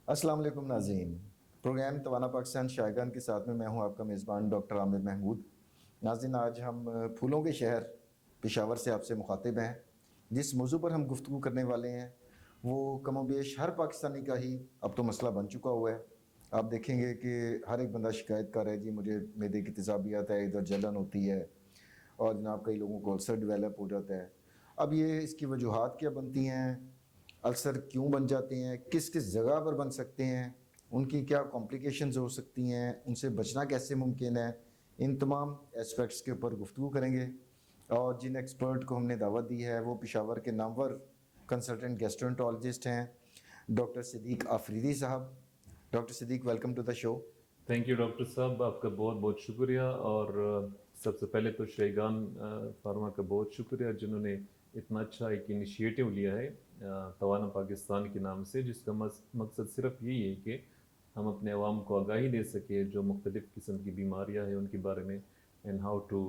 अस्सलाम वालेकुम नाज़रीन। प्रोग्राम तवाना पाकिस्तान शायगान के साथ में मैं हूं आपका मेज़बान डॉक्टर आमिर महमूद। नाज़रीन, आज हम फूलों के शहर पेशावर से आपसे मुखातिब हैं। जिस मौजू पर हम गुफ्तगू करने वाले हैं वो कमोबेश हर पाकिस्तानी का ही अब तो मसला बन चुका हुआ है। आप देखेंगे कि हर एक बंदा शिकायत कर रहा है, जी मुझे मैदे की तेज़ाबियत है, इधर जलन होती है और जनाब कई लोगों को अल्सर डेवलप हो जाता है। अब ये इसकी वजूहात क्या बनती हैं, अल्सर क्यों बन जाते हैं, किस किस जगह पर बन सकते हैं, उनकी क्या कॉम्प्लिकेशंस हो सकती हैं, उनसे बचना कैसे मुमकिन है, इन तमाम एस्पेक्ट्स के ऊपर गुफ्तगू करेंगे। और जिन एक्सपर्ट को हमने दावत दी है वो पेशावर के नामवर कंसल्टेंट गैस्ट्रोएंटरोलॉजिस्ट हैं डॉक्टर सिद्दीक आफरीदी साहब। Doctor Siddiq, welcome to the show. Thank you doctor साहब, आपका बहुत बहुत शुक्रिया। और सबसे पहले तो शेगान फार्मा का बहुत शुक्रिया जिन्होंने इतना अच्छा एक इनिशिएटिव लिया है तवाना पाकिस्तान के नाम से, जिसका मकसद सिर्फ यही है कि हम अपने अवाम को आगाही दे सके जो मुख्तलिफ़ किस्म की बीमारियाँ हैं उनके बारे में, and how to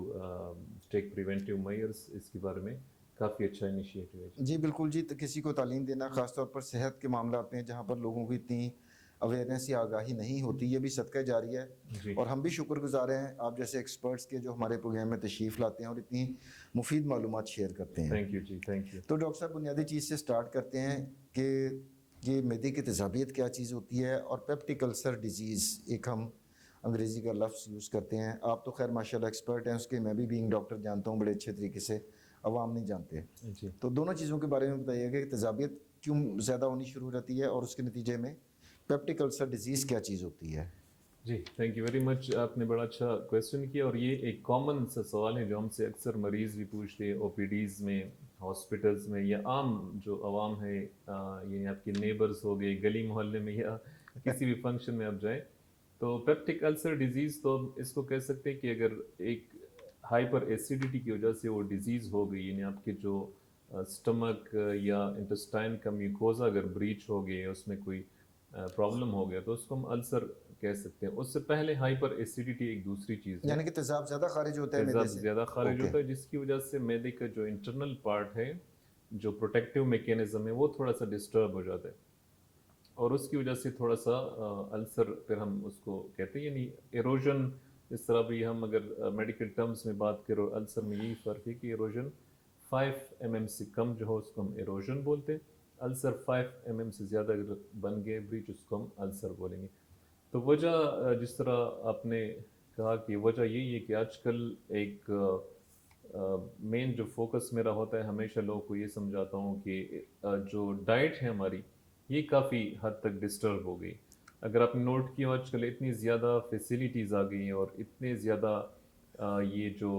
take preventive measures, इसके बारे में काफ़ी अच्छा इनिशिएटिव है जी बिल्कुल जी, तो किसी को तालीम देना ख़ास तौर पर सेहत के मामलात में जहाँ पर लोगों को इतनी अवेयरनेस या आगाही नहीं होती, ये भी सदका जारी है। जी। और हम भी शुक्रगुजार हैं आप जैसे एक्सपर्ट्स के जो हमारे प्रोग्राम में तशरीफ़ लाते हैं और इतनी मुफीद मालूमात शेयर करते हैं। थैंक यू जी, थैंक यू। तो डॉक्टर साहब, बुनियादी चीज़ से स्टार्ट करते हैं कि ये मैदे की तेज़ाबियत क्या चीज़ होती है और पेप्टिक अल्सर डिजीज़ एक हम अंग्रेज़ी का लफ्ज़ यूज़ करते हैं। आप तो खैर माशाल्लाह एक्सपर्ट हैं उसके, मैं भी बीइंग डॉक्टर जानता हूँ बड़े अच्छे तरीके से, अवाम नहीं जानते। जी तो दोनों चीज़ों के बारे में बताइएगा कि तेज़ाबियत क्यों ज़्यादा होनी शुरू हो जाती है और उसके नतीजे में पेप्टिक अल्सर डिजीज़ क्या चीज़ होती है। जी, थैंक यू वेरी मच। आपने बड़ा अच्छा क्वेश्चन किया और ये एक कॉमन सा सवाल है जो हमसे अक्सर मरीज़ भी पूछते हैं ओपीडीज़ में, हॉस्पिटल्स में, या आम जो आवाम है, ये आपके नेबर्स हो गए गली मोहल्ले में, या किसी भी फंक्शन में आप जाएं। तो पेप्टिक अल्सर डिजीज़ तो हम इसको कह सकते हैं कि अगर एक हाइपर एसिडिटी की वजह से वो डिजीज़ हो गई, यानी आपके जो स्टमक या इंटेस्टाइन का म्यूकोजा अगर ब्रीच हो गई, उसमें कोई प्रॉब्लम हो गया, तो उसको हम अल्सर कह सकते हैं। उससे पहले हाइपर एसिडिटी एक दूसरी चीज़ है। यानी कि तेज़ाब ज़्यादा खारिज होता है मैदे तेज़ाब से। ज़्यादा खारिज ओके। होता है जिसकी वजह से मैदे का जो इंटरनल पार्ट है, जो प्रोटेक्टिव मैकेनिज्म है, वो थोड़ा सा डिस्टर्ब हो जाता है और उसकी वजह से थोड़ा सा अल्सर फिर हम उसको कहते हैं, यानी एरोजन। इस तरह भी हम अगर मेडिकल टर्म्स में बात करें, अल्सर में यही फ़र्क है कि एरोजन 5 mm से कम जो हो उसको हम एरोजन बोलते हैं। अल्सर 5 mm से ज़्यादा अगर बन गए ब्रीच, उसको हम अल्सर बोलेंगे। तो वजह जिस तरह आपने कहा कि वजह यही है कि आजकल एक मेन जो फोकस मेरा होता है, हमेशा लोगों को ये समझाता हूँ कि जो डाइट है हमारी, ये काफ़ी हद तक डिस्टर्ब हो गई। अगर आपने नोट किया, आजकल इतनी ज़्यादा फैसिलिटीज़ आ गई हैं और इतने ज़्यादा ये जो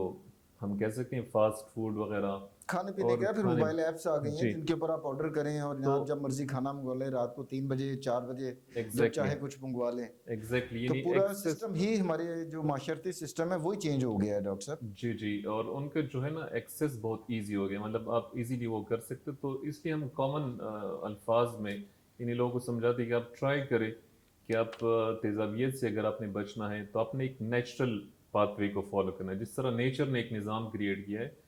हम कह सकते हैं फास्ट फूड वगैरह खाने पीने और का फिर खाने। मोबाइल ऐप्स आ गई हैं जी। जिनके ऊपर आप ऑर्डर करें और तो जनाब जब मर्जी खाना मंगवा लें, रात को 3 बजे 4 बजे जब एग्जैक्टली चाहे कुछ मंगवा लें। एग्जैक्टली तो यानी पूरा एक्सेस। सिस्टम ही हमारे जो माशरती सिस्टम है वही चेंज हो गया है डॉक्टर साहब। जी जी, और उनका जो है ना एक्सेस बहुत इजी हो गया, मतलब आप इजीली वो कर सकते हो। तो इसलिए हम कॉमन अल्फाज में इन्हीं लोगों को समझाते हैं कि आप ट्राई करें कि आप तेज़ाबियत से अगर आपने बचना है तो आपने एक नेचुरल पाथवे को फॉलो करना है। जिस तरह नेचर ने एक निज़ाम क्रिएट किया है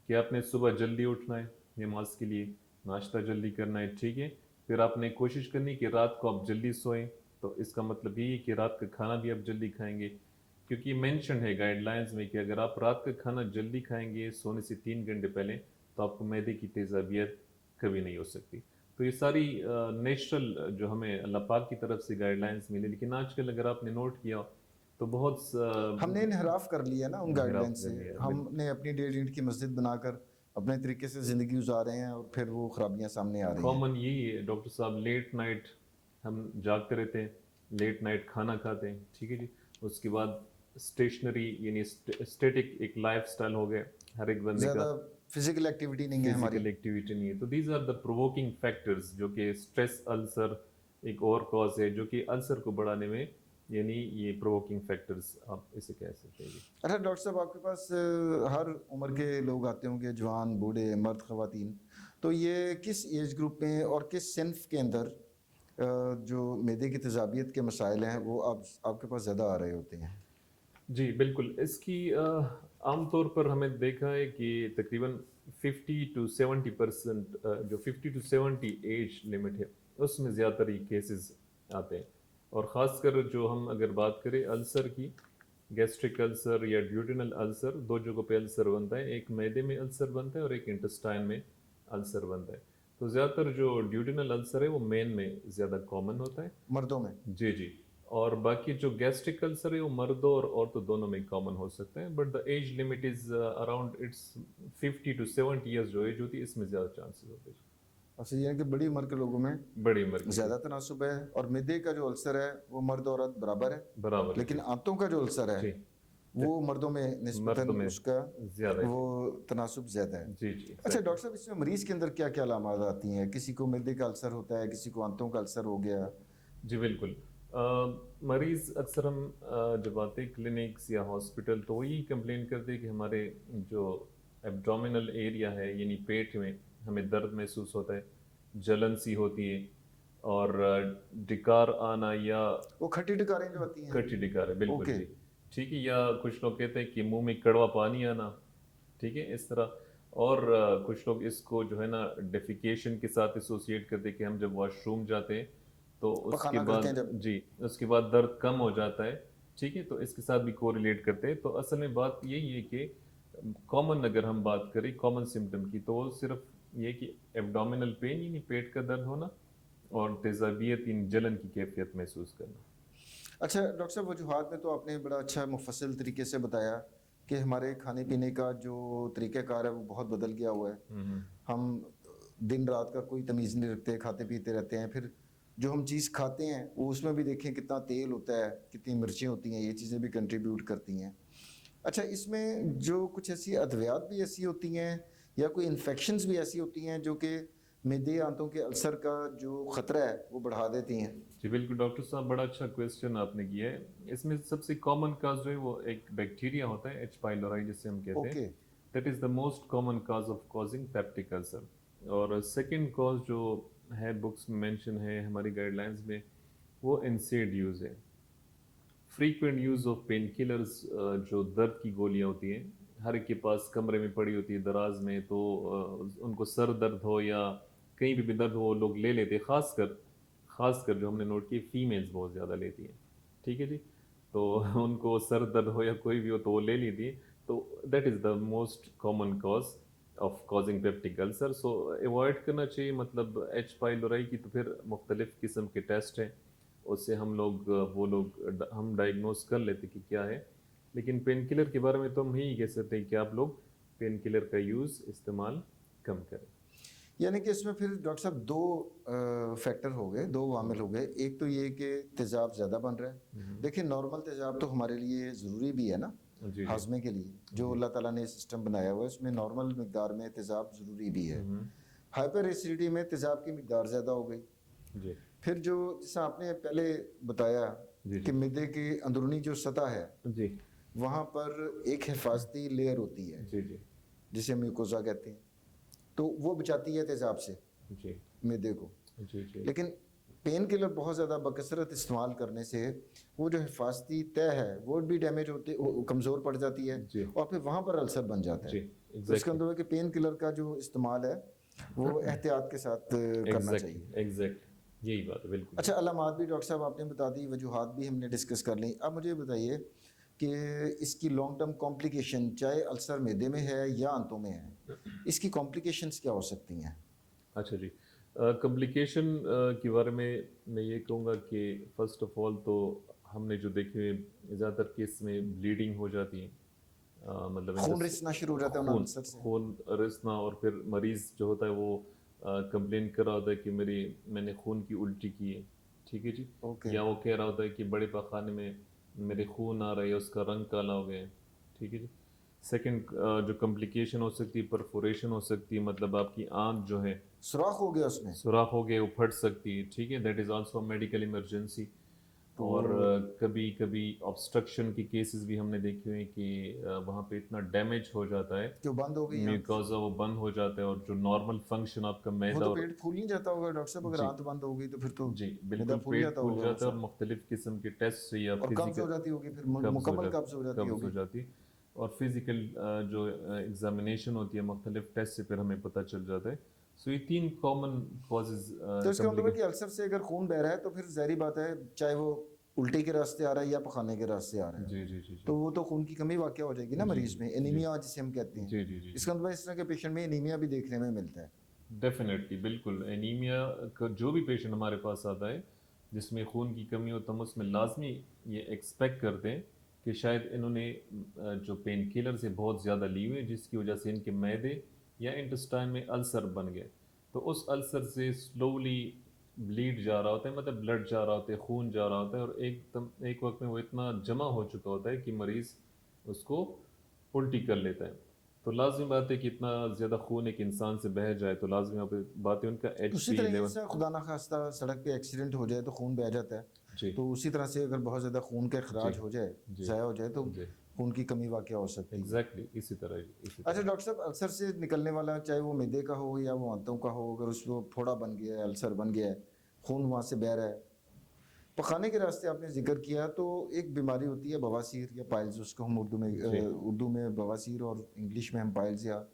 कि आपने सुबह जल्दी उठना है नमाज के लिए, नाश्ता जल्दी करना है, ठीक है। फिर आपने कोशिश करनी कि रात को आप जल्दी सोएं, तो इसका मतलब यही है कि रात का खाना भी आप जल्दी खाएंगे, क्योंकि मेंशन है गाइडलाइंस में कि अगर आप रात का खाना जल्दी खाएंगे सोने से 3 घंटे पहले, तो आपको मैदे की तेज़ाबियत कभी नहीं हो सकती। तो ये सारी नेचुरल जो हमें अल्लाह पाक की तरफ से गाइडलाइंस मिली, लेकिन आजकल अगर आपने नोट किया तो बहुत हमने इनहराफ कर लिया ना उन गाइडलाइन इनहिराफ से। कर लिया है। बिल्कुल हमने अपनी 1.5 ईंट की मस्जिद बनाकर अपने तरीके से ज़िंदगी गुजार रहे हैं और फिर वो खराबियां सामने आ रही हैं। कॉमन यही है डॉक्टर साहब, लेट नाइट हम जागते रहते हैं, लेट नाइट खाना खाते हैं, ठीक है जी। उसके बाद स्टेशनरी यानी स्टेटिक एक लाइफ स्टाइल हो गया हर एक बंदे का, ज़्यादा फिजिकल एक्टिविटी नहीं है हमारी। फिजिकल एक्टिविटी नहीं है। तो these are the provoking factors, जो कि स्ट्रेस अल्सर एक और कॉज है जो कि अल्सर को बढ़ाने में, यानी ये प्रोवोकिंग फैक्टर्स आप इसे कह सकते हैं। अच्छा डॉक्टर साहब, आपके पास हर उम्र के लोग आते होंगे, जवान बूढ़े मर्द ख़वातीन। तो ये किस एज ग्रुप में और किस सिन्फ के अंदर जो मैदे की तेज़ाबियत के मसाइल हैं वो आपके पास ज़्यादा आ रहे होते हैं। जी बिल्कुल, इसकी आमतौर पर हमें देखा है कि तकरीबन 50 to 70% जो 50 to 70 एज लिमिट है, उसमें ज़्यादातर ये केसेस आते हैं। और ख़ासकर जो हम अगर बात करें अल्सर की, गैस्ट्रिक अल्सर या ड्यूडेनल अल्सर, दो जगहों पे अल्सर बनता है, एक मैदे में अल्सर बनता है और एक इंटेस्टाइन में अल्सर बनता है। तो ज़्यादातर जो ड्यूडेनल अल्सर है वो मेन में ज़्यादा कॉमन होता है। मर्दों में? जी जी। और बाकी जो गैस्ट्रिक अल्सर है वो मर्दों और औरतों दोनों में कॉमन हो सकता है, but the age limit is around its 50 to 70 years जो एज होती है इसमें ज़्यादा चांसेस होते हैं। अच्छा, यानी कि बड़ी उम्र के लोगों में बड़ी उम्र की ज़्यादा तनासुब है। और मिदे का जो अल्सर है वो मर्द औरत बराबर है, बराबर है। लेकिन जी आंतों का जो अल्सर है जी, वो मर्दों में निस्बतन मर्दों में उसका ज़्यादा है। वो तनासुब ज़्यादा है। जी जी, अच्छा exactly। डॉक्टर साहब, इसमें मरीज़ के अंदर क्या क्या अलामात आती हैं? किसी को मिदे का अल्सर होता है, किसी को आंतों का अल्सर हो गया। जी बिल्कुल। मरीज़ अक्सर हम जब आते हैं क्लिनिक्स या हॉस्पिटल तो वही कंप्लेन करते हैं कि हमारे जो एब्डोमिनल एरिया है यानी पेट में हमें दर्द महसूस होता है, जलन सी होती है और डिकार आना या वो खट्टी डकारें जो आती हैं। कटी डिकार है, बिल्कुल ओके। जी। ठीक है, या कुछ लोग कहते हैं कि मुंह में कड़वा पानी आना, ठीक है, इस तरह। और कुछ लोग इसको जो है ना डेफिकेशन के साथ एसोसिएट करते हैं कि हम जब वॉशरूम जाते हैं तो उसके पखाना करते हैं बाद जब। जी उसके बाद दर्द कम हो जाता है, ठीक है, तो इसके साथ भी कोरिलेट करते हैं। तो असल में बात यही है कि कॉमन अगर हम बात करें कॉमन सिम्टम की तो वो सिर्फ ये कि एब्डोमिनल पेन यानी पेट का दर्द होना और तेजाबियत यानी जलन की कैफियत महसूस करना। अच्छा डॉक्टर साहब, वजूहात में तो आपने बड़ा अच्छा मुफस्सिल तरीके से बताया कि हमारे खाने पीने का जो तरीक़ाकार है वो बहुत बदल गया हुआ है। हम्म। हम दिन रात का कोई तमीज़ नहीं रखते, खाते पीते रहते हैं। फिर जो हम चीज़ खाते हैं वो उसमें भी देखें कितना तेल होता है, कितनी मिर्चें होती हैं, ये चीज़ें भी कंट्रीब्यूट करती हैं। अच्छा, इसमें जो कुछ ऐसी अद्वियात भी ऐसी होती हैं या कोई इन्फेक्शंस भी ऐसी होती हैं जो कि मिदे आंतों के अल्सर का जो ख़तरा है वो बढ़ा देती हैं? जी बिल्कुल डॉक्टर साहब, बड़ा अच्छा क्वेश्चन आपने किया है। इसमें सबसे कॉमन काज जो है वो एक बैक्टीरिया होता है एच पाइलोराई जिसे हम कहते हैं। Okay. That is the most common cause of causing peptic ulcer. और सेकंड कॉज जो है बुक्स में मेंशन है, हमारी गाइडलाइंस में, वो इनसेड यूज़ है। Frequent use of pain killers, जो दर्द की गोलियाँ होती हैं, हर एक के पास कमरे में पड़ी होती है दराज में, तो उनको सर दर्द हो या कहीं भी दर्द हो वो लोग ले लेते हैं। खासकर जो हमने नोट की फीमेल्स बहुत ज़्यादा लेती हैं, ठीक है जी। तो उनको सर दर्द हो या कोई भी हो तो वो ले लेती है। तो that is the most common cause of causing peptic ulcer. So avoid करना चाहिए। मतलब एच पाइलोराई की तो फिर मुख्तलिफ़ किस्म के टेस्ट हैं, उससे हम डायग्नोस कर लेते कि क्या है। लेकिन पेन किलर के बारे में तो हम यही कह सकते हैं कि आप लोग पेन किलर का यूज़ इस्तेमाल कम करें। यानी कि इसमें फिर डॉक्टर साहब दो फैक्टर हो गए, दो वामिल हो गए। एक तो ये कि तेज़ाब ज़्यादा बन रहा है। देखिए नॉर्मल तेज़ाब तो हमारे लिए ज़रूरी भी है ना, जी जी हाजमे के लिए जो जी। अल्लाह ताला ने सिस्टम बनाया हुआ है उसमें नॉर्मल मकदार में तेज़ाब ज़रूरी भी है। हाइपर एसिडिटी में तेज़ाब की मकदार ज़्यादा हो गई। जी फिर जो जैसे आपने पहले बताया जी कि जी मिद्दे की अंदरूनी जो सतह है जी वहाँ पर एक हिफाजती लेयर होती है जी जी जिसे म्यूकोजा कहते हैं, तो वो बचाती है तेज़ाब से जी मिद्दे को। जी जी लेकिन पेन किलर बहुत ज़्यादा बकसरत इस्तेमाल करने से वो जो हिफाजती तय है वो भी डैमेज होती, कमज़ोर पड़ जाती है जी और फिर वहाँ पर अल्सर बन जाता जी है। तो इसका एग्जैक्टली मतलब है कि पेन किलर का जो इस्तेमाल है वो एहतियात के साथ करना चाहिए। एग्जैक्टली यही बात है, बिल्कुल। अच्छा, अलामात भी डॉक्टर साहब आपने बता दी, वजूहात भी हमने डिस्कस कर ली। अब मुझे बताइए कि इसकी लॉन्ग टर्म कॉम्प्लिकेशन, चाहे अल्सर मैदे में है या आंतों में है, इसकी कॉम्प्लिकेशंस क्या हो सकती हैं? अच्छा जी, कॉम्प्लिकेशन के बारे में मैं ये कहूँगा कि फ़र्स्ट ऑफ ऑल तो हमने जो देखे ज़्यादातर केस में ब्लीडिंग हो जाती है। मतलब खून रिसना शुरू हो जाता है उन खून अल्सर से। खून रिसना, और फिर मरीज़ जो होता है वो कंप्लेन कर रहा होता है कि मैंने खून की उल्टी की है, ठीक है जी। ओके। या वो कह रहा होता है कि बड़े पाखाने में मेरे खून आ रहा है, उसका रंग काला हो गया है, ठीक है जी। सेकंड जो कॉम्प्लिकेशन हो सकती है, परफोरेशन हो सकती है, मतलब आपकी आँख जो है सुराख हो गया उसमें। सुराख हो गए, वो फट सकती है, ठीक है, that is also medical emergency. तो और कभी कभी ऑब्स्ट्रक्शन की केसेस भी हमने देखे हुए हैं कि वहाँ पे इतना डैमेज हो जाता है, जो बंद हो गई आंत, म्यूकोजा वो बंद हो जाता है और जो नॉर्मल फंक्शन आपका वो मैदा तो और पेट फूल नहीं जाता होगा डॉक्टर साहब? अगर जी आंत बंद हो गई तो फिर तो जी मैदा बिल्कुल फूल पेट जाता फूल होगा जाता है, और बहुत मुख्तलिफ किस्म के टेस्ट से या और कब्ज हो फिजिकल जाती होगी, फिर मुकम्मल कब्ज हो जाती कब्ज हो होगी। जाती है। और फिज़िकल जो एग्ज़ामिनेशन होती है मुख्तलिफ टेस्ट से फिर हमें पता चल जाता है। सो ये 3 कॉमन कॉजेज़ तो इसका मतलब है कि अल्सर से अगर खून बह रहा है तो फिर ज़ाहिर बात है, चाहे वो उल्टी के रास्ते आ रहा है या पखाने के रास्ते आ रहा है, जी, जी, जी, जी। तो वो तो खून की कमी वाक़या हो जाएगी ना जी, मरीज़ में, जी, एनीमिया जिसे हम कहते हैं। जी, जी, जी, जी। इसका मतलब इस तरह के पेशेंट में एनीमिया भी देखने में मिलता है। डेफ़िनेटली, बिल्कुल। एनीमिया का जो भी पेशेंट हमारे पास आता है, जिसमें खून की कमी हो, तो हम उसमें लाज़मी ये एक्सपेक्ट करते हैं कि शायद इन्होंने जो पेन किलर्स है बहुत ज़्यादा ली हुई है, जिसकी वजह से इनके मैदे या इंटेस्टाइन में अल्सर बन गए। तो उस अल्सर से स्लोली ब्लीड जा रहा होता है, मतलब ब्लड जा रहा होता है, खून जा रहा होता है, और एकदम एक वक़्त में वो इतना जमा हो चुका होता है कि मरीज़ उसको उल्टी कर लेता है। तो लाज़मी बात है कि इतना ज़्यादा खून एक इंसान से बह जाए, तो लाज़मी यहाँ पे बात है उनका उसी एचपी तरीके लेवल। से खुदा ना खास्ता सड़क पे एक्सीडेंट हो जाए तो खून बह जाता है, जी, तो उसी तरह से अगर बहुत ज़्यादा खून का जी, अखराज हो जाए, जी, ज़ाया हो जाए, तो जी। खून की कमी वाक़या हो सकती है। एग्ज़ैक्टली इसी तरह ही, इसी अच्छा तरह। डॉक्टर साहब, अल्सर से निकलने वाला, चाहे वो मैदे का हो या वो आंतों का हो, अगर उसको फोड़ा बन गया है, अल्सर बन गया है, खून वहाँ से बह रहा है, पखाने के रास्ते आपने ज़िक्र किया, तो एक बीमारी होती है बवासीर या पाइल्स, उसको हम जी, उर्दू में बवासीर और इंग्लिश में हम पाइल्स या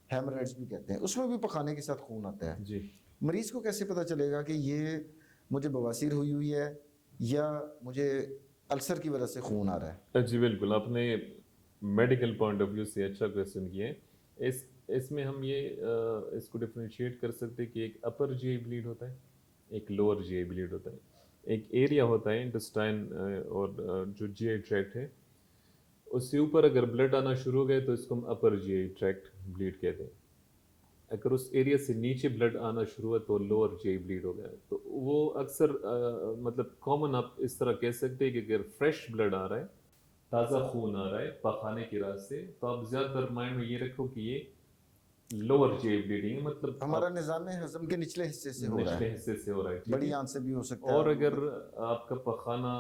हेमरेड्स भी कहते हैं। उसमें भी पखाने के साथ खून आता है। जी। मरीज़ को कैसे पता चलेगा कि ये मुझे बवासीर हुई हुई है या मुझे अल्सर की वजह से खून आ रहा है? जी, बिल्कुल, आपने मेडिकल पॉइंट ऑफ व्यू से अच्छा क्वेश्चन किया है। इसमें हम ये इसको डिफरेंशिएट कर सकते हैं कि एक अपर जीआई ब्लीड होता है, एक लोअर जीआई ब्लीड होता है। एक एरिया होता है इंटेस्टाइन और जो जीआई ट्रैक्ट है, उससे ऊपर अगर ब्लड आना शुरू हो गए तो इसको हम अपर जीआई ट्रैक्ट ब्लीड कहते हैं। अगर उस एरिया से नीचे ब्लड आना शुरू हुआ तो लोअर जीआई ब्लीड हो गया। तो वो अक्सर मतलब कॉमन आप इस तरह कह सकते हैं कि अगर फ्रेश ब्लड आ रहा है, ताज़ा खून आ रहा है पखाने के रास्ते, तो आप ज़्यादातर माइंड में ये रखो कि ये लोअर जीआई ब्लीडिंग है, मतलब हमारा आप निज़ाम हज़म के निचले हिस्से से हो रहा निचले है। हिस्से से हो रहा है, ठीक बड़ी है। आंत से भी हो सकता और है। अगर आपका पखाना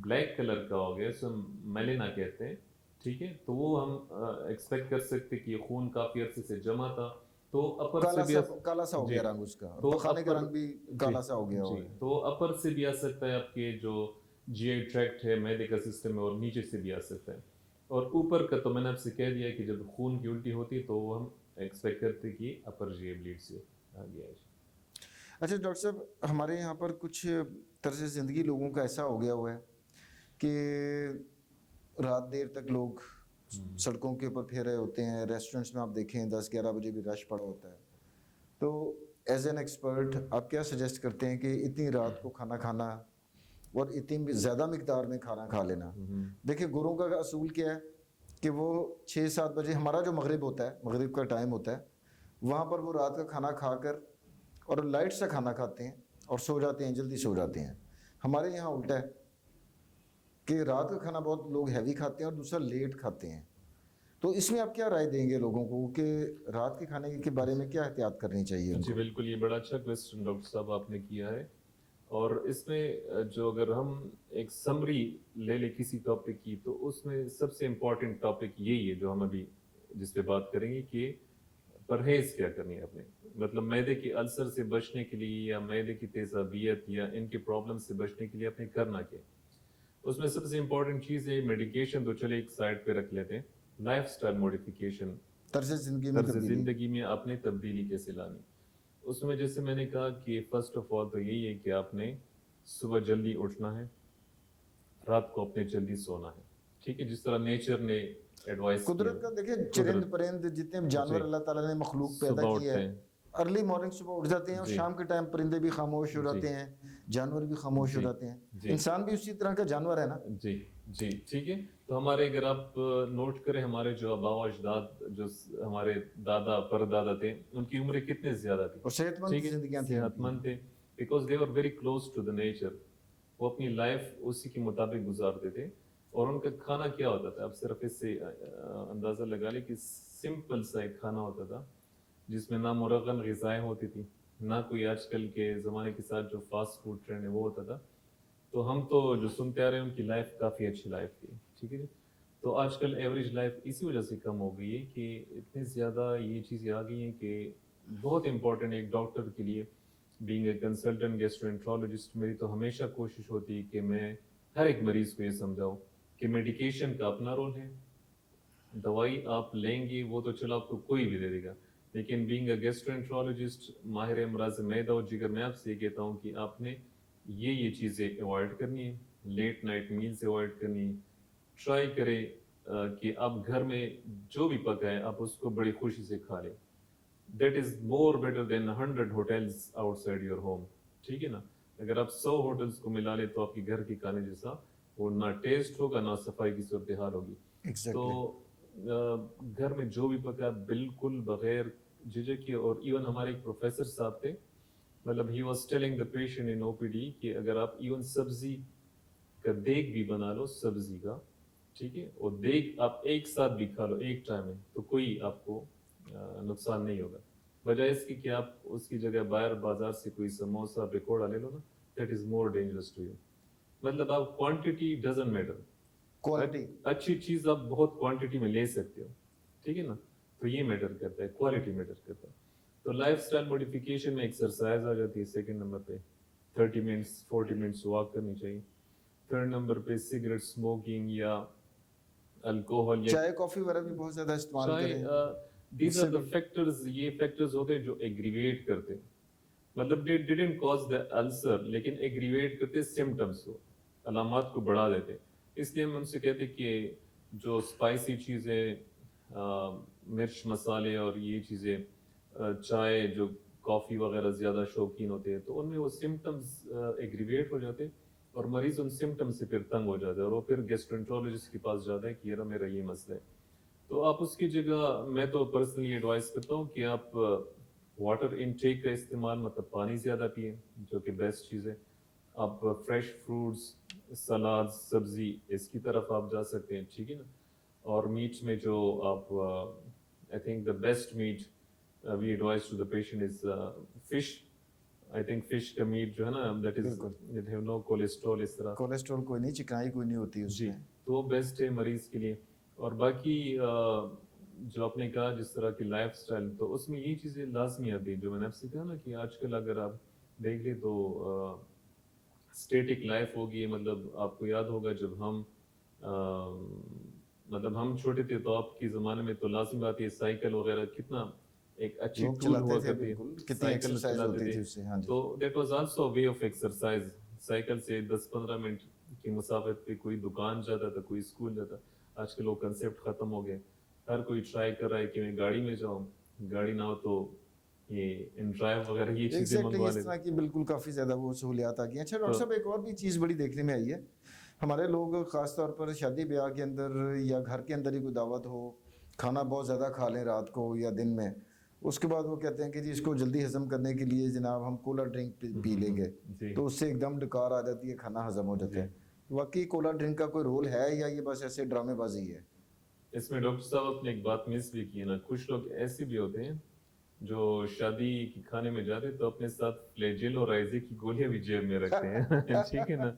ब्लैक कलर का हो गया, इसे हम मेलिना कहते हैं, ठीक है, तो वो हम एक्सपेक्ट कर सकते हैं कि ये खून काफ़ी अरसे से जमा था, तो अपर से भी काला सा हो जी, गया रंग उसका, और तो पखाने का अपर रंग भी जी, काला सा हो गया जी, हुआ है। तो अपर से भी आ सकता है आपके जो जीआई ट्रैक्ट है, मैदे का सिस्टम है, और नीचे से भी आ सकता है। और ऊपर का तो मैंने आपसे कह दिया कि जब खून की उल्टी होती है तो वो हम एक्सपेक्ट करते हैं कि अपर जीआई ब्लीड से आ गया है। अच्छा डॉक्टर साहब, हमारे यहाँ पर कुछ तर्ज ज़िंदगी लोगों का ऐसा हो गया हुआ है कि रात देर तक लोग सड़कों के ऊपर फिर रहे होते हैं। रेस्टोरेंट्स में आप देखें 10-11 बजे भी रश पड़ा होता है। तो एज एन एक्सपर्ट आप क्या सजेस्ट करते हैं कि इतनी रात को खाना खाना और इतनी ज़्यादा मिकदार में खाना खा लेना? देखिए, गुरों का असूल क्या है कि वो 6-7 बजे, हमारा जो मगरिब होता है, मगरिब का टाइम होता है, वहाँ पर वो रात का खाना खाकर और लाइट सा खाना खाते हैं और सो जाते हैं, जल्दी सो जाते हैं। हमारे यहाँ उल्टा है कि रात का खाना बहुत लोग हैवी खाते हैं और दूसरा लेट खाते हैं। तो इसमें आप क्या राय देंगे लोगों को कि रात के खाने के बारे में क्या एहतियात करनी चाहिए जी, उनको? बिल्कुल, ये बड़ा अच्छा क्वेश्चन डॉक्टर साहब आपने किया है। और इसमें जो अगर हम एक समरी ले लें किसी टॉपिक की, तो उसमें सबसे इम्पोर्टेंट टॉपिक यही है जो हम अभी जिस पे बात करेंगे कि परहेज़ क्या करनी है अपने। मतलब मैदे के अल्सर से बचने के लिए या मैदे की तेज़ाबियत या इनके प्रॉब्लम से बचने के लिए आपने करना क्या है? उसमें सबसे इम्पोर्टेंट चीज़ है मेडिकेशन, तो चलिए एक साइड पे रख लेते हैं। लाइफ़स्टाइल मॉडिफ़िकेशन, तर्ज ज़िंदगी में तर्ज़ तब्दीली। ज़िंदगी में आपने तब्दीली कैसे लानी? उसमें जैसे मैंने कहा कि फ़र्स्ट ऑफ़ ऑल तो यही है कि आपने सुबह जल्दी उठना है, रात को अपने जल्दी सोना है, ठीक है? जिस तरह नेचर ने एडवाइस किया, कुदरत का देखिए, चरिंद कुदरत परिंद जितने भी जी, जानवर अल्लाह ताला ने मखलूक पैदा सुबह किया उठते है, हैं। अर्ली मॉर्निंग सुबह उठ जाते हैं और जी, शाम के टाइम परिंदे भी खामोश हो जी, जाते हैं, जानवर भी खामोश हो जी, जाते हैं। जी, इंसान भी उसी तरह का जानवर है ना? जी, जी, ठीक है। तो हमारे अगर आप नोट करें हमारे जो आबा व अजदाद जो हमारे दादा परदादा थे, उनकी उम्र कितने ज़्यादा थी, और सेहतमंद ठीक है? जिंदगियां थी उनकी। सेहतमंद थे, because they were very close to the nature. वो अपनी लाइफ उसी के मुताबिक गुजारते थे। और उनका खाना क्या होता था, आप सिर्फ इससे अंदाज़ा लगा लें कि सिंपल सा एक खाना होता था जिसमें ना मुरगन ग़िज़ाएँ होती थी, ना कोई आजकल के ज़माने के साथ जो फास्ट फूड ट्रेंड है वो होता था। तो हम तो जो सुनते आ रहे हैं उनकी लाइफ काफ़ी अच्छी लाइफ थी, ठीक है जी। तो आजकल एवरेज लाइफ इसी वजह से कम हो गई है कि इतनी ज़्यादा ये चीज़ें आ गई हैं कि बहुत इंपॉर्टेंट है एक डॉक्टर के लिए, बीइंग ए कंसल्टेंट गैस्ट्रोएंटरोलॉजिस्ट, मेरी तो हमेशा कोशिश होती है कि मैं हर एक मरीज़ को ये समझाऊँ कि मेडिकेशन का अपना रोल है। दवाई आप लेंगे वो तो चलो आपको कोई भी दे देगा, لیکن بینگ اے گیسٹرینٹرولوجسٹ ماہر امراض معدہ و جگر میں آپ سے یہ کہتا ہوں کہ آپ نے یہ چیزیں اوائڈ کرنی ہے، لیٹ نائٹ میلز اوائڈ کرنی ہے، ٹرائی کریں کہ آپ گھر میں جو بھی پکائیں آپ اس کو بڑی خوشی سے کھا لیں. That is more better than 100 hotels out side your home. ٹھیک ہے نا؟ اگر آپ 100 ہوٹلز کو ملا لیں تو آپ کے گھر کے کھانے جیسا وہ نہ ٹیسٹ ہوگا نہ صفائی کی صورتحال ہوگی. تو گھر میں جو بھی پکا بالکل بغیر جھجک کے. اور ایون ہمارے ایک پروفیسر صاحب تھے، مطلب he was telling the patient in O P D کہ اگر آپ ایون سبزی کا دیگ بھی بنا لو سبزی کا، ٹھیک ہے، اور دیگ آپ ایک ساتھ بھی کھا لو ایک ٹائم میں تو کوئی آپ کو نقصان نہیں ہوگا، بجائے اس کی کہ آپ اس کی جگہ باہر بازار سے کوئی سموسا پکوڑا لے لو نا. That is more dangerous to you. مطلب آپ کوانٹٹی ڈزنٹ میٹر، کوالٹی اچھی چیز آپ بہت کوانٹٹی میں لے سکتے ہو، ٹھیک ہے نا؟ تو یہ میٹر کرتا ہے، کوالٹی میٹر کرتا ہے. تو لائف سٹائل موڈیفیکیشن میں ایکسرسائز آ جاتی ہے سیکنڈ نمبر پہ. 30 منٹس 40 منٹس واک کرنی چاہیے. تھرڈ نمبر پہ سگریٹ اسموکنگ یا الکوہل یا چائے کافی وغیرہ بھی بہت زیادہ استعمال چائے، کریں. These are the factors. یہ فیکٹرز ہوتے ہیں جو ایگریویٹ کرتے ہیں، مطلب they didn't cause the ulcer لیکن ایگریویٹ کرتے سمٹمس کو، علامات کو بڑھا دیتے. اس لیے ہم ان سے کہتے کہ جو اسپائسی چیزیں، مرچ مسالے اور یہ چیزیں، چائے جو کافی وغیرہ زیادہ شوقین ہوتے ہیں تو ان میں وہ سمٹمز ایگریویٹ ہو جاتے اور مریض ان سمٹم سے پھر تنگ ہو جاتا ہے اور وہ پھر گیسٹرنٹرولوجسٹ کے پاس جاتا ہے کہ یار میرا یہ مسئلہ ہے. تو آپ اس کی جگہ میں تو پرسنلی ایڈوائز کرتا ہوں کہ آپ واٹر انٹیک کا استعمال، مطلب پانی زیادہ پئیں جو کہ بیسٹ چیز ہے. آپ فریش فروٹس، سلاد، سبزی اس کی طرف آپ جا سکتے ہیں، ٹھیک ہے نا؟ اور میٹ میں جو آپ I think the best meat we advise to the patient is fish. I think fish کا میٹ جو ہے نا that is it have no cholesterol. اس طرح کولیسٹرول کوئی نہیں، چکنائی کوئی نہیں ہوتی اس جی، میں. تو وہ بیسٹ ہے مریض کے لیے. اور باقی جو آپ نے کہا جس طرح کی لائف سٹائل، تو اس میں یہ چیزیں لازمی آتی ہیں جو میں نے آپ سے کہا نا کہ آج کل اگر آپ دیکھ لیں تو اسٹیٹک لائف ہوگی. مطلب آپ کو یاد ہوگا جب ہم مطلب ہم چھوٹے تھے تو آپ کے زمانے میں تو لازم بات یہ سائیکل وغیرہ کتنا ایک اچھی لوگ ٹول ہوا چلاتے تھے، کرتی ہے، بالکل کتنی سائیکل ایکسرسائز چلاتے ہوتی تھے. تھی اس سے. ہاں جی. تو that was also way of exercise. Cycle سے 10-15 منٹ کی مسافت پہ کوئی دکان جاتا تھا، کوئی اسکول جاتا. آج کل وہ کنسیپٹ ختم ہو گئے. ہر کوئی ٹرائی کر رہا ہے کہ میں گاڑی میں جاؤں، گاڑی نہ ہو تو یہ ان ڈرائیو وغیرہ یہ چیزیں ایگزیکٹلی منگوا اس لے. طرح کی بالکل کافی زیادہ وہ سہولیات آ گئی ہیں. اچھا ڈاکٹر صاحب ایک اور بھی چیز بڑی دیکھنے میں آئی ہے، ہمارے لوگ خاص طور پر شادی بیاہ کے اندر یا گھر کے اندر ہی کوئی دعوت ہو، کھانا بہت زیادہ کھا لیں رات کو یا دن میں، اس کے بعد وہ کہتے ہیں کہ جی اس کو جلدی ہضم کرنے کے لیے جناب ہم کولا ڈرنک پی لیں گے تو اس سے ایک دم ڈکار آ جاتی ہے، کھانا ہضم ہو جاتا ہے. واقعی کولا ڈرنک کا کوئی رول ہے یا یہ بس ایسے ڈرامے بازی ہے؟ اس میں ڈاکٹر صاحب آپ نے ایک بات مس بھی کی ہے نا. کچھ لوگ ایسے بھی ہوتے ہیں جو شادی کے کھانے میں جاتے تو اپنے ساتھ فلیجل اور رائزے کی گولیاں بھی جیب میں رکھتے ہیں ٹھیک ہے نا؟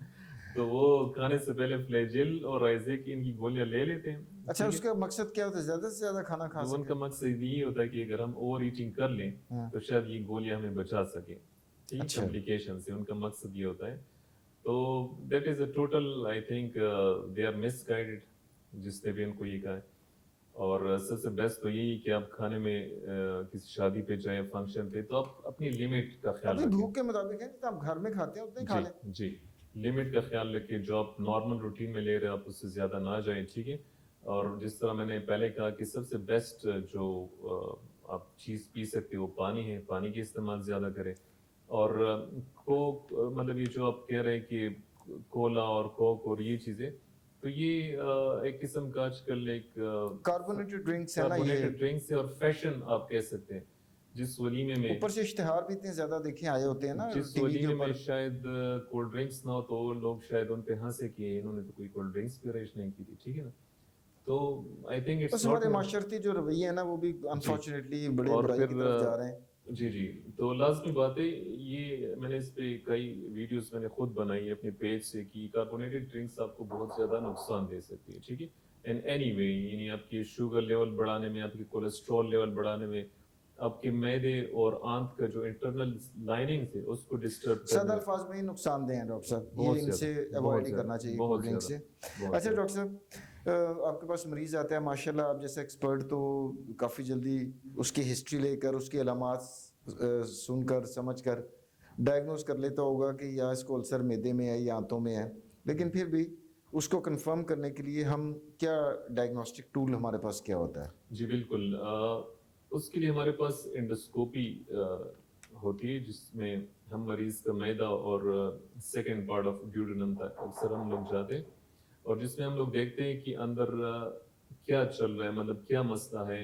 تو وہ کھانے سے پہلے فلیجل اور رائزے کی ان کی گولیاں لے لیتے ہیں. اچھا اس کا مقصد کیا ہوتا ہے؟ زیادہ سے زیادہ کھانا کھا ان کا سکیں؟ مقصد یہ ہوتا ہے کہ اگر ہم اوور ایٹنگ کر لیں تو شاید یہ گولیاں ہمیں بچا سکیں، ٹھیک ہے، کمپلیکیشن سے. ان کا مقصد یہ ہوتا ہے. تو that is a total I think they are misguided جس نے بھی ان کو یہ کہا ہے. اور سب سے بیسٹ تو یہی کہ آپ کھانے میں کسی شادی پہ جائیں، فنکشن پہ، تو آپ اپنی لمٹ کا خیال اپنی رکھیں. بھوک کے مطابق ہے، آپ گھر میں کھاتے ہیں اتنا ہی کھا لیں. جی لمٹ کا خیال رکھیں. جو آپ نارمل روٹین میں لے رہے ہیں آپ اس سے زیادہ نہ جائیں، ٹھیک ہے. اور جس طرح میں نے پہلے کہا کہ سب سے بیسٹ جو آپ چیز پی سکتے ہو پانی ہے، پانی کے استعمال زیادہ کریں. اور کوک، مطلب یہ جو آپ کہہ رہے ہیں کہ کولا اور کوک اور یہ چیزیں، تو یہ ایک قسم کا آج کل ایک کاربونیٹڈ ڈرنکس ہے نا، یہ کاربونیٹڈ ڈرنکس ہے اور فیشن آپ کہہ سکتے ہیں. جس ولیمے میں اوپر سے اشتہار بھی اتنے زیادہ دیکھیں آئے ہوتے ہیں نا جس ٹی وی کے ولیمے میں اوپر. شاید کولڈ ڈرنکس نہ ہو تو لوگ شاید ان پہ ہنسے کہ انہوں نے تو کوئی کولڈ ڈرنکس بھی ارینج نہیں کی تھی، ٹھیک ہے نا. تو آئی تھنک اٹس بس ناٹ. ہمارے معاشرتی جو رویے ہیں نا وہ بھی انفارچونیٹلی بڑے اور برائی کی پھر طرف جا رہے ہیں. جی تو لازمی بات ہے یہ میں نے اس پہ کئی ویڈیوز میں نے خود بنائی ہے اپنے پیج سے کہ کاربونیٹڈ ڈرنکس آپ کو بہت زیادہ نقصان دے سکتی ہے، ٹھیک ہے. ان اینی وے، یعنی آپ کی شوگر لیول بڑھانے میں، آپ کی کولیسٹرول لیول بڑھانے میں، آپ کے معدے اور آنت کا جو انٹرنل لائننگ ہے اس کو ڈسٹرب کرنے سادہ میں. الفاظ میں ہی نقصان دہ ہیں ڈاکٹر صاحب، بہت یہ ان زیادہ، سے بہت اوائڈ ہی زیادہ، کرنا چاہیے بہت کولڈ ڈرنک سے. زیادہ، بہت اچھا زیادہ. ڈاکٹر صاحب आपके पास मरीज़ आता है माशाल्लाह, आप जैसे एक्सपर्ट तो काफ़ी जल्दी उसकी हिस्ट्री लेकर उसकी अलामात सुनकर समझकर डायग्नोज कर लेता होगा कि या इसको अल्सर मैदे में है या आंतों में है, लेकिन फिर भी उसको कंफर्म करने के लिए हम क्या डायग्नोस्टिक टूल हमारे पास क्या होता है? जी बिल्कुल, उसके लिए हमारे पास एंडोस्कोपी होती है, जिसमें हम मरीज का मैदा और सेकंड पार्ट ऑफ ड्यूडेनम तक अक्सर हम लोग जाते हैं, और जिसमें हम लोग देखते हैं कि अंदर क्या चल रहा है, मतलब क्या मसला है,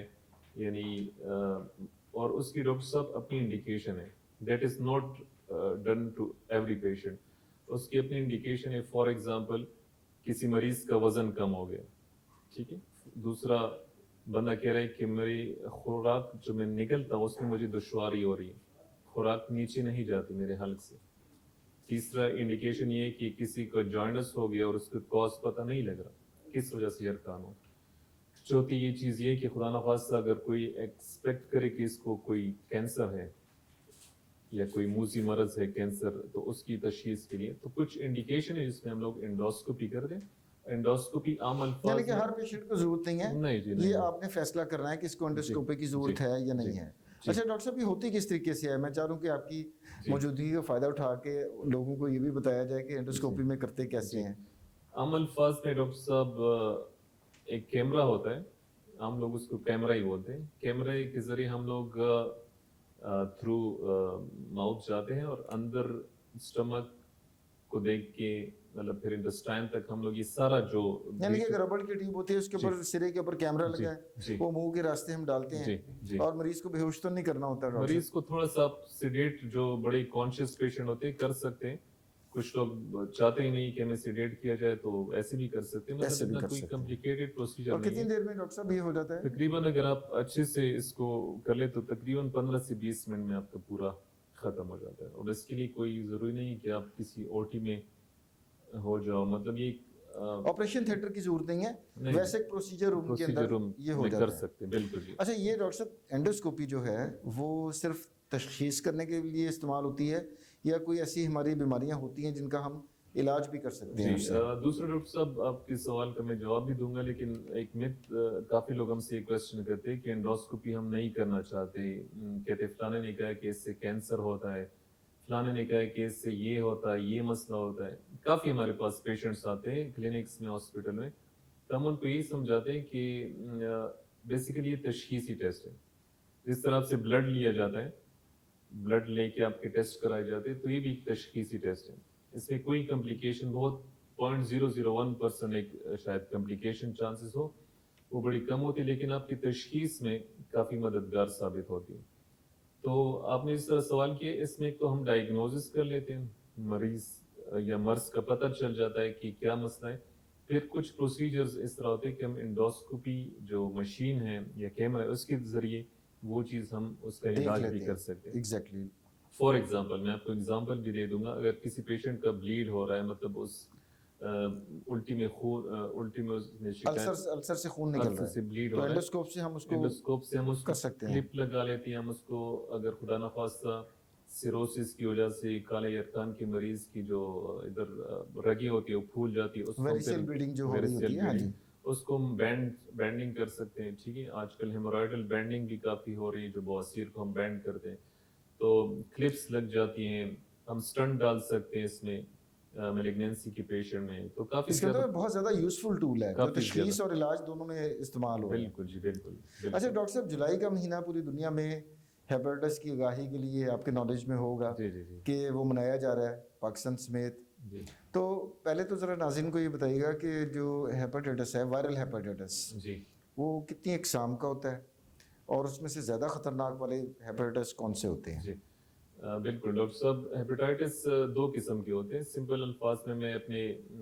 यानी और उसकी डॉक्टर साहब अपनी इंडिकेशन है, that is not done to every patient. उसकी अपनी इंडिकेशन है, फॉर एग्जांपल किसी मरीज का वजन कम हो गया, ठीक है, दूसरा बंदा कह रहा है कि मेरी खुराक जो मैं निकलता हूँ उसमें मुझे दुश्वारी हो रही है, खुराक नीचे नहीं जाती मेरे हल्क से। तीसरा इंडिकेशन ये है कि किसी को जॉइंटस हो गया और उसका कॉज पता नहीं लग रहा किस वजह से यरकान हो। चौथी ये चीज़ ये कि खुदा न खास्ता अगर कोई एक्सपेक्ट करे कि इसको कोई कैंसर है या कोई मूसी मरज है कैंसर, तो उसकी तशखीस के लिए तो कुछ इंडिकेशन है जिसमें हम लोग एंडोस्कोपी कर दें। एंडोस्कोपी आम यानी अल्फाज कि में हर पेशेंट को जरूरत नहीं है, नहीं जी, ये नहीं। आपने फैसला करना है कि इसको एंडोस्कोपी की जरूरत जी, है या नहीं जी, है। जी। अच्छा डॉक्टर साहब, ये होती किस तरीके से है? मैं चाह रहा हूँ कि आपकी जी। मौजूदगी का फायदा उठा के लोगों को ये भी बताया जाए कि एंडोस्कोपी में करते कैसे जी। हैं। आम अल्फाज में डॉक्टर साहब एक कैमरा होता है, हम लोग उसको कैमरा ही बोलते हैं। कैमरे के जरिए हम लोग थ्रू माउथ जाते हैं और अंदर स्टमक को देख के, मतलब फिर इंटेस्टाइन तक हम लोग ये सारा जो यानी कि एक रबड़ की ट्यूब होती है, उसके ऊपर सिरे के ऊपर कैमरा जी, लगा है, जी, वो मुंह के रास्ते हम डालते हैं जी, जी। और मरीज को बेहोश तो नहीं करना होता डॉक्टर मरीज को थोड़ा सा सिडेट, जो बड़े कॉन्शियस पेशेंट होते हैं कर सकते हैं, कुछ लोग चाहते ही नहीं कि हमें सिडेट किया जाए तो ऐसे भी कर सकते हैं, साहब? ऐसे मतलब भी इतना कर कोई सकते हैं। कॉम्प्लिकेटेड प्रोसीजर और नहीं कितनी है। देर में डॉक्टर साहब ये हो जाता है? तकरीबन अगर आप अच्छे से इसको कर ले तो तकरीबन 15 से 20 मिनट में आपका पूरा खत्म हो जाता है, और इसके लिए कोई जरूरी नहीं कि आप किसी ओटी में हो जाओ, मतलब ये ऑपरेशन थिएटर की जरूरत नहीं है, नहीं, वैसे एक प्रोसीजर रूम के प्रोसीजर अंदर रूम ये हो में कर जाता है। सकते हैं, बिल्कुल जी। अच्छा, ये डॉक्टर साहब एंडोस्कोपी जो है वो सिर्फ तशखीस करने के लिए इस्तेमाल होती है या कोई ऐसी हमारी बीमारियां होती हैं जिनका हम इलाज भी कर सकते हैं जी, उससे? दूसरा डॉक्टर साहब आपके सवाल का मैं जवाब भी दूंगा, लेकिन एक मिथ काफी लोग हमसे एक क्वेश्चन करते हैं कि एंडोस्कोपी हम नहीं करना चाहते, कहते फलाने ने कहा कि इससे कैंसर होता है, फलाने ने कहा कि इससे ये होता है, ये मसला होता है। काफी हमारे पास पेशेंट्स आते हैं क्लिनिक्स में, हॉस्पिटल में, तो हम उनको यही समझाते हैं कि बेसिकली ये तशखीसी टेस्ट है। जिस तरह से ब्लड लिया जाता है, ब्लड लेके आपके टेस्ट कराए जाते हैं, तो ये भी एक तशखीसी टेस्ट है। इसमें कोई कम्प्लिकेशन, बहुत 0.001% एक शायद कम्प्लिकेशन चांसेस हो, वो बड़ी कम होती है, लेकिन आपकी तशखीस में काफ़ी मददगार साबित होती है। तो आपने इस तरह सवाल किया, इसमें एक तो हम डायग्नोसिस कर लेते हैं, मरीज या मर्ज का पता चल जाता है कि क्या मसला है। फिर कुछ प्रोसीजर्स इस तरह होते हैं कि हम एंडोस्कोपी जो मशीन है या कैमरा है उसके ज़रिए वो चीज़ हम उसका देख इलाज लेते भी कर हैं सकते हैं। एग्जैक्टली। फॉर एग्जांपल मैं आपको एग्जांपल भी दे दूंगा, अगर किसी पेशेंट का ब्लीड हो रहा है, मतलब उस उल्टी में खून, उल्टी में उसने शिकायत, अल्सर से खून निकल अल्सर रहा से है ब्लीड तो हो रहा है, एंडोस्कोप से हम उसको एंडोस्कोप से हम उसको कर सकते हैं। क्लिप लगा लेते हैं। हम उसको अगर खुदा न खास्ता सिरोसिस की वजह से काले यरकान के मरीज की जो इधर रगे होती है वो फूल जाती है, उसको वेरिसेल ब्लीडिंग जो हो रही होती है, हाँ जी। उसको हम बैंडिंग कर सकते हैं, ठीक है। आजकल हेमोरॉयडल बैंडिंग भी काफ़ी हो रही है, जो बवासीर को हम बैंड करते हैं, तो क्लिप्स लग जाती हैं। हम स्टंट डाल सकते हैं इसमें मैलिग्नेंसी के पेशेंट में, तो काफ़ी इसके ज़्यादा, अंदर बहुत ज़्यादा यूजफुल टूल है जो काफ़ी तशखीस ज़्यादा, और इलाज दोनों में इस्तेमाल हो रहा है। बिल्कुल जी, बिल्कुल अच्छा बिल्कुल। डॉक्टर साहब, जुलाई का महीना पूरी दुनिया में हेपेटाइटिस की आगाही के लिए आपके नॉलेज में होगा जी जी जी कि वो मनाया जा रहा है पाकिस्तान समेत। जी तो पहले तो ज़रा नाज़रीन को ये बताइएगा कि जो हेपेटाइटिस है, वायरल हेपेटाइटिस, जी वो कितनी अक़साम का होता है और उसमें से ज़्यादा ख़तरनाक वाले हेपेटाइटिस कौन से होते हैं? जी। बिल्कुल डॉक्टर साहब, हेपेटाइटिस दो किस्म के होते हैं। सिंपल अल्फाज में मैं अपने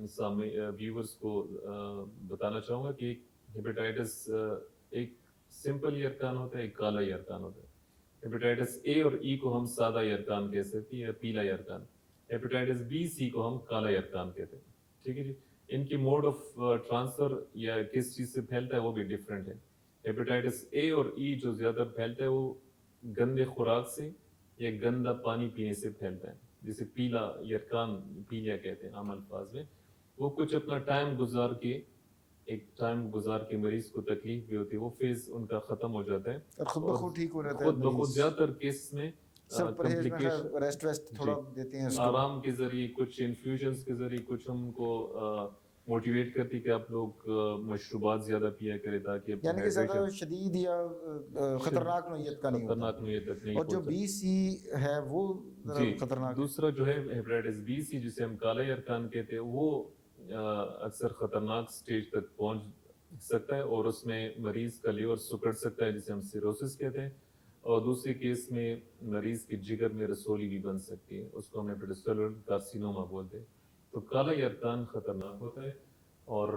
सामने व्यूवर्स को बताना चाहूँगा कि हेपेटाइटिस एक सिंपल यरकान होता है, एक काला यरकान होता है। हेपेटाइटिस ए और ई को हम सादा यरकान कह सकते हैं या पीला यरकान। हेपेटाइटिस बी सी को हम काला यरकान कहते हैं, ठीक है जी। इनकी मोड ऑफ ट्रांसफर या किस चीज़ से फैलता है वो भी डिफरेंट है। हेपेटाइटिस ए और ई जो ज़्यादा फैलता है वो गंदे खुराक से या गंदा पानी पीने से फैलता है, जिसे पीला यरकान, पीलिया कहते हैं आम अल्फाज में। वो कुछ अपना टाइम गुजार के ایک ٹائم گزار کے مریض کو تکلیف بھی ہوتی ہے، وہ فیز ان کا ختم ہو جاتا ہے اور خود اور بخود ٹھیک ہو جاتا ہے خود بخود مریض. زیادہ تر کیس میں سر پرہیز میں خیر کمپلیکیشن ریسٹ ویسٹ جی تھوڑا دیتے ہیں اس کو. آرام کے ذریعے کچھ انفیوژنس کے ذریعے کچھ ہم کو موٹیویٹ کرتی کہ آپ لوگ مشروبات زیادہ پیا کریں تاکہ اپنی یعنی کہ زیادہ ہائیڈریشن شدید یا خطرناک نوعیت کا نہیں ہوتا. خطرناک نوعیت تک نہیں اور جو پہنچتا. بی سی ہے وہ ذرا جی خطرناک ہے. دوسرا جو ہے ہیپیٹائٹس بی سی جسے ہم کالا یرکان کہتے ہیں، وہ اکثر خطرناک سٹیج تک پہنچ سکتا ہے اور اس میں مریض کا لیور سکڑ سکتا ہے جسے ہم سیروسس کہتے ہیں، اور دوسرے کیس میں مریض کی جگر میں رسولی بھی بن سکتی ہے، اس کو ہم ہیپیٹوسیلولر کارسینوما بولتے ہیں. تو کالا یرکان خطرناک ہوتا ہے اور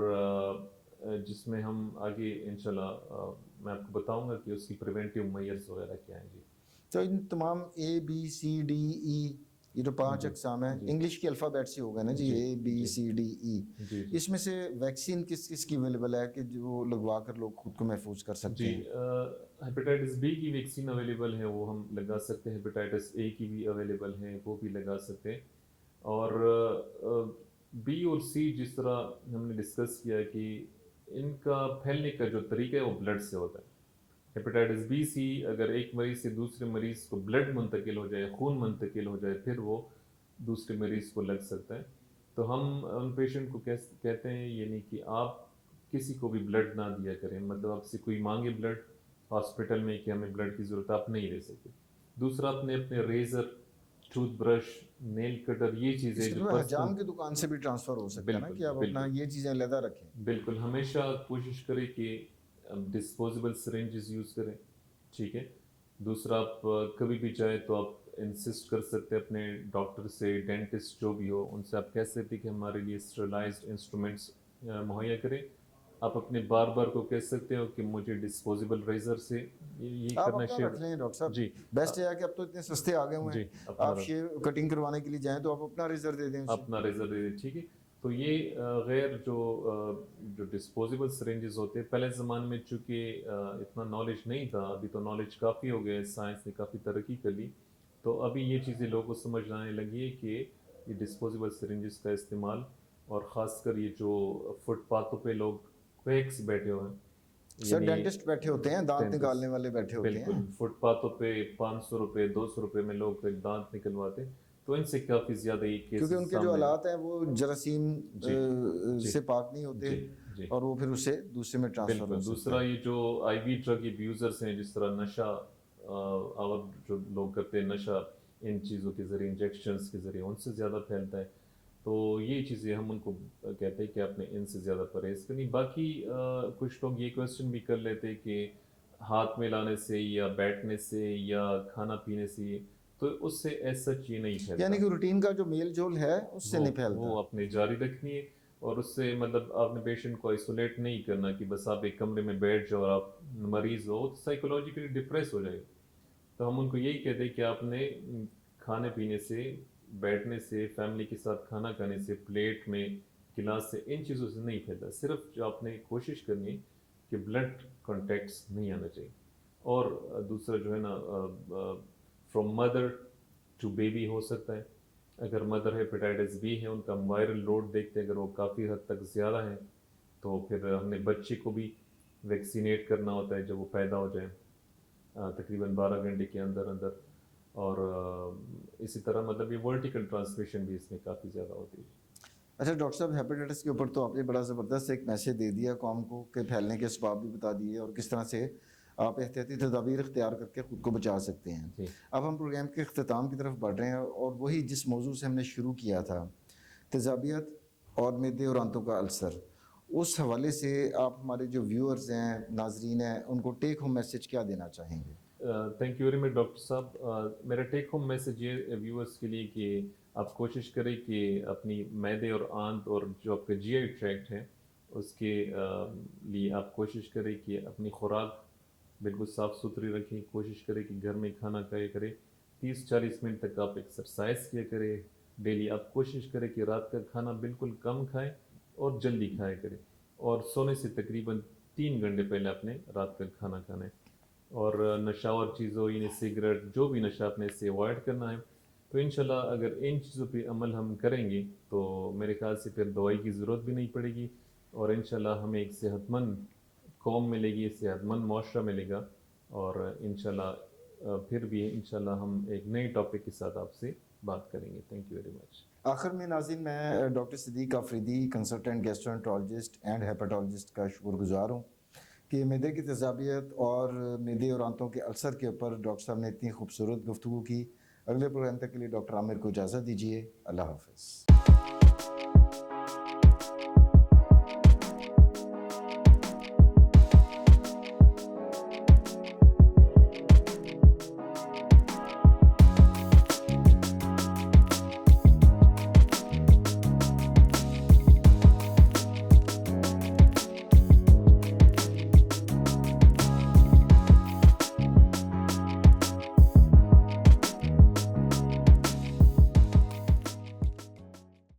جس میں ہم آگے انشاءاللہ میں آپ کو بتاؤں گا کہ اس کی پریونٹیو میئرز وغیرہ کیا ہیں. جی تو ان تمام اے بی سی ڈی ای یہ جو 5 اقسام ہیں انگلش کے الفابیٹ سے ہو گئے نا جی، اے بی سی ڈی ای، اس میں سے ویکسین کس کس کی اویلیبل ہے کہ جو لگوا کر لوگ خود کو محفوظ کر سکتے ہیں؟ ہیپیٹائٹس بی کی ویکسین اویلیبل ہے، وہ ہم لگا سکتے ہیں. ہیپیٹائٹس اے کی بھی اویلیبل ہے، وہ بھی لگا سکتے ہیں. اور بی اور سی جس طرح ہم نے ڈسکس کیا کہ ان کا پھیلنے کا جو طریقہ ہے وہ بلڈ سے ہوتا ہے. ہیپیٹائٹس بی سی اگر ایک مریض سے دوسرے مریض کو بلڈ منتقل ہو جائے، خون منتقل ہو جائے، پھر وہ دوسرے مریض کو لگ سکتا ہے. تو ہم ان پیشنٹ کو کہتے ہیں یعنی کہ آپ کسی کو بھی بلڈ نہ دیا کریں، مطلب آپ سے کوئی مانگے بلڈ ہاسپٹل میں کہ ہمیں بلڈ کی ضرورت، آپ نہیں لے سکتے. دوسرا اپنے ریزر، ٹوتھ برش، نیل کٹر، یہ چیزیں اس کے جو لیے پرسنل حجام کی دکان سے بھی ٹرانسفر ہو سکتا ہے نا بالکل کہ آپ اپنا یہ چیزیں علیحدہ رکھیں. بالکل ہمیشہ کوشش کریں کہ ڈسپوزیبل سرنجز یوز کریں. ٹھیک ہے. دوسرا آپ کبھی بھی چاہیں تو آپ انسسٹ کر سکتے ہیں اپنے ڈاکٹر سے، ڈینٹسٹ جو بھی ہو ان سے آپ کہہ سکتے کہ ہمارے لیے اسٹرلائزڈ انسٹرومنٹس مہیا کریں. آپ اپنے بار کو کہہ سکتے ہو کہ مجھے ڈسپوزیبل ریزر سے یہ آپ کرنا اپنا رکھ لیں ڈاکٹر صاحب. جی بیسٹ ہے کہ اب تو اتنے سستے آ گئے ہوئے ہیں، آپ شیو کٹنگ کروانے کے لیے جائیں تو آپ اپنا ریزر دے دیں اسے. اپنا ریزر دے دیں. ٹھیک ہے. تو یہ غیر جو ڈسپوزیبل سرنجز ہوتے ہیں، پہلے زمانے میں چونکہ اتنا نالج نہیں تھا، ابھی تو نالج کافی ہو گیا ہے، سائنس نے کافی ترقی کر لی، تو ابھی یہ چیزیں لوگوں کو سمجھ آنے لگی ہے کہ یہ ڈسپوزیبل سرنجز کا استعمال، اور خاص کر یہ جو فٹ پاتھوں پہ لوگ کویکس بیٹھے ہوئے ہیں، سر ڈینٹسٹ بیٹھے ہوتے ہیں، دانت نکالنے والے بیٹھے ہوتے ہیں. بالکل فٹ پاتھوں پہ 500 روپے 200 روپے میں لوگ ایک دانت نکلواتے، تو ان سے کافی زیادہ یہ کیسز کیونکہ ان کے جو آلات ہیں وہ جراثیم سے پاک نہیں ہوتے اور وہ پھر اسے دوسرے میں ٹرانسفر ہو بالکل. سکتا دوسرا ہے. یہ جو آئی وی ڈرگ ابیوزرس ہیں، جس طرح نشہ اور جو لوگ کرتے ہیں نشہ ان چیزوں کے ذریعے، انجیکشنز کے ذریعے، ان سے زیادہ پھیلتا ہے. تو یہ چیزیں ہم ان کو کہتے ہیں کہ آپ نے ان سے زیادہ پرہیز کرنی. باقی کچھ لوگ یہ کویسچن بھی کر لیتے کہ ہاتھ میں لانے سے یا بیٹھنے سے یا کھانا پینے سے، تو اس سے ایسا یہ نہیں پھیلتا. یعنی کہ روٹین کا جو میل جول ہے اس سے نہیں پھیلتا. وہ اپنے جاری رکھنی ہے، اور اس سے مطلب آپ نے پیشنٹ کو آئسولیٹ نہیں کرنا کہ بس آپ ایک کمرے میں بیٹھ جاؤ اور آپ مریض ہو، سائیکولوجیکلی ڈپریس ہو جائے. تو ہم ان کو یہی کہتے ہیں کہ آپ نے کھانے پینے سے، بیٹھنے سے، فیملی کے ساتھ کھانا کھانے سے، پلیٹ میں، گلاس سے، ان چیزوں سے نہیں پھیلتا. صرف جو آپ نے کوشش کرنی ہے کہ بلڈ کانٹیکٹس نہیں آنا چاہیے. اور دوسرا جو ہے نا فرام مدر ٹو بیبی ہو سکتا ہے. اگر مدر ہیپیٹائٹس بی ہے، ان کا وائرل لوڈ دیکھتے ہیں اگر وہ کافی حد تک زیادہ ہے تو پھر ہم نے بچے کو بھی ویکسینیٹ کرنا ہوتا ہے جب وہ پیدا ہو جائے، تقریباً 12 گھنٹے کے اندر اندر. اور اسی طرح مطلب یہ ورٹیکل ٹرانسمیشن بھی اس میں کافی زیادہ ہوتی ہے. اچھا ڈاکٹر صاحب، ہیپیٹائٹس کے اوپر تو آپ نے بڑا زبردست ایک میسج دے دیا قوم کو کہ پھیلنے کے اسباب بھی بتا دیے اور کس طرح سے آپ احتیاطی تدابیر اختیار کر کے خود کو بچا سکتے ہیں. اب ہم پروگرام کے اختتام کی طرف بڑھ رہے ہیں، اور وہی جس موضوع سے ہم نے شروع کیا تھا، تیزابیت اور معدے اور آنتوں کا السر، اس حوالے سے آپ ہمارے جو ویورز ہیں، ناظرین ہیں، ان کو ٹیک ہوم میسج کیا دینا چاہیں گے؟ Thank you very much doctor صاحب. میرا ٹیک ہوم میسج یہ ویورس کے لیے کہ آپ کوشش کریں کہ اپنی معدے اور آنت اور جو آپ کا جی آئی ٹریکٹ ہے اس کے لیے آپ کوشش کریں کہ اپنی خوراک بالکل صاف ستھری رکھیں. کوشش کریں کہ گھر میں کھانا کھایا کریں. 30-40 منٹ تک آپ ایکسرسائز کیا کریں ڈیلی. آپ کوشش کریں کہ رات کا کھانا بالکل کم کھائیں اور جلدی کھایا کریں، اور سونے سے تقریباً 3 گھنٹے پہلے آپ نے رات کا کھانا کھانا ہے. اور نشاور چیزوں یعنی سگریٹ، جو بھی نشہ آپ نے اس سے اوائڈ کرنا ہے. تو انشاءاللہ اگر ان چیزوں پہ عمل ہم کریں گے تو میرے خیال سے پھر دوائی کی ضرورت بھی نہیں پڑے گی. اور انشاءاللہ ہمیں ایک صحت مند قوم ملے گی، صحت مند معاشرہ ملے گا، اور انشاءاللہ پھر بھی انشاءاللہ ہم ایک نئے ٹاپک کے ساتھ آپ سے بات کریں گے. Thank you very much. آخر میں ناظرین میں doctor Siddique Afridi consultant gastroenterologist and hepatologist کا شکر گزار ہوں کہ معدے کی تیزابیت اور معدے اور آنتوں کے السر کے اوپر ڈاکٹر صاحب نے اتنی خوبصورت گفتگو کی. اگلے پروگرام تک کے لیے ڈاکٹر عامر کو اجازت دیجیے. اللہ حافظ.